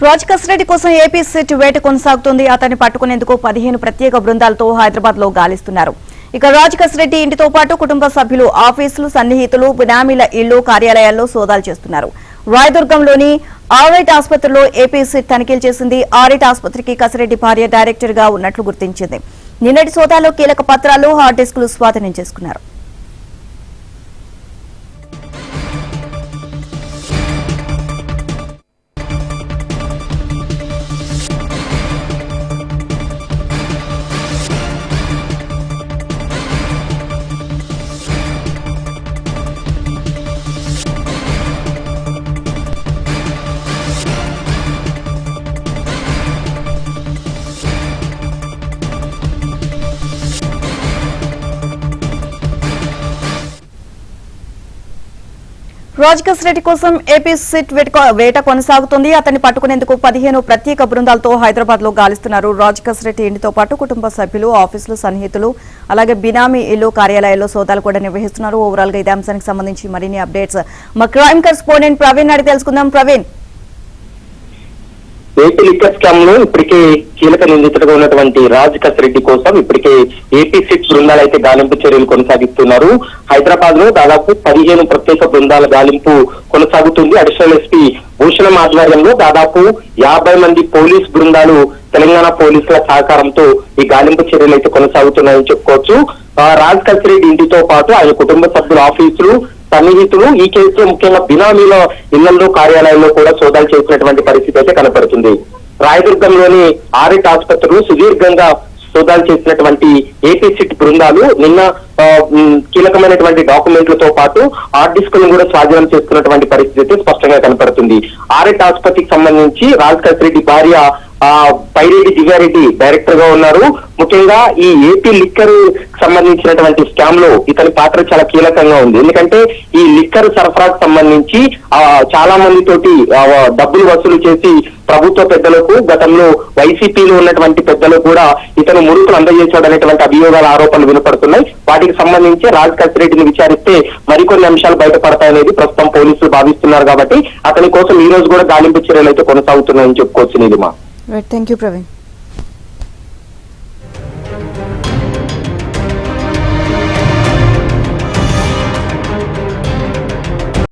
రాజకస్ రెడ్డి కోసం AP SIT వేట కొనసాగుతుంది. అతన్ని పట్టుకునేందుకు 15 ప్రత్యేక బృందాలతో హైదరాబాద్ లో గాలిస్తున్నారు. ఇక రాజకస్ రెడ్డి ఇంటితో పాటు కుటుంబ సభ్యులు, ఆఫీసులు, సన్నిహితులు, బినామీల ఇళ్లు, కార్యాలయాల్లో సోదాలు చేస్తున్నారు. రాయదుర్గంలోని ఆర్ఐట్ ఆసుపత్రిలో ఏపీ సిట్ తనిఖీలు చేసింది. ఆర్ఐట్ ఆసుపత్రికి కసిరెడ్డి భార్య డైరెక్టర్ గా ఉన్నట్లు గుర్తించింది. నిన్నటి సోదాలో కీలక పత్రాలు, హార్డ్ డిస్కులు స్వాధీనం చేసుకున్నారు. రాజకస్ రెడ్డి కోసం ఏపీ సిట్ వేట కొనసాగుతుంది. అతన్ని పట్టుకునేందుకు 15 ప్రత్యేక బృందాలతో హైదరాబాద్ లో గాలిస్తున్నారు. రాజకస్ రెడ్డి ఇంటితో పాటు కుటుంబ సభ్యులు, ఆఫీసులు, సన్నిహితులు, అలాగే బినామీ ఇల్లు, కార్యాలయాల్లో సోదాలు కూడా నిర్వహిస్తున్నారు. ఓవరాల్ గా ఇదే అంశానికి సంబంధించి మరిన్ని అప్డేట్స్ మా క్రైమ్ కరెస్పాండెంట్ ప్రవీణ్ అడిగి తెలుసుకుందాం. ప్రవీణ్, ఏపీ లిక్కర్ స్కామ్ లో ఇప్పటికే కీలక నిందితుడుగా ఉన్నటువంటి రాజకస్ రెడ్డి కోసం ఇప్పటికే ఏపీ సిట్ బృందాలు అయితే గాలింపు చర్యలు కొనసాగిస్తున్నారు. హైదరాబాద్ లో దాదాపు 15 ప్రత్యేక బృందాల గాలింపు కొనసాగుతుంది. అడిషనల్ ఎస్పీ భూషణం ఆధ్వర్యంలో దాదాపు 50 మంది పోలీస్ బృందాలు తెలంగాణ పోలీసుల సహకారంతో ఈ గాలింపు చర్యలు అయితే కొనసాగుతున్నాయని చెప్పుకోవచ్చు. రాజకస్ రెడ్డి ఇంటితో పాటు ఆయన కుటుంబ సభ్యుల ఆఫీసులు, సన్నిహితులు, ఈ కేసులో ముఖ్యంగా బినామీల ఇళ్లలో, కార్యాలయాల్లో కూడా సోదాలు చేసినటువంటి పరిస్థితి అయితే కనపడుతుంది. రాయదుర్గంలోని ఆర్ఐట్ ఆసుపత్రులు సుదీర్ఘంగా సోదాలు చేసినటువంటి ఏపీ సిట్ బృందాలు నిన్న కీలకమైనటువంటి డాక్యుమెంట్లతో పాటు హార్డ్ డిస్కులను కూడా స్వాధీనం చేసుకున్నటువంటి పరిస్థితి స్పష్టంగా కనపడుతుంది. ఆర్ఐట్ ఆసుపత్రికి సంబంధించి రాజకస్ రెడ్డి భార్య పైరెడ్డి దివ్యారెడ్డి డైరెక్టర్ గా ఉన్నారు. ముఖ్యంగా ఈ ఏపీ లిక్కర్ సంబంధించినటువంటి స్కామ్ లో ఇతని పాత్ర చాలా కీలకంగా ఉంది. ఎందుకంటే ఈ లిక్కర్ సరఫరాకు సంబంధించి చాలా మంది తోటి డబ్బులు వసూలు చేసి ప్రభుత్వ పెద్దలకు, గతంలో వైసీపీలో ఉన్నటువంటి పెద్దలు కూడా ఇతను మురుకులు అందజేశాడు అనేటువంటి అభియోగాల ఆరోపణలు వినపడుతున్నాయి. వాటికి సంబంధించి రాజకస్ రెడ్డిని విచారిస్తే మరికొన్ని అంశాలు బయటపడతాయనేది ప్రస్తుతం పోలీసులు భావిస్తున్నారు. కాబట్టి అతని కోసం ఈ రోజు కూడా గాలింపు చర్యలు అయితే కొనసాగుతున్నాయని చెప్పుకోవచ్చు. Neelima, thank you Praveen.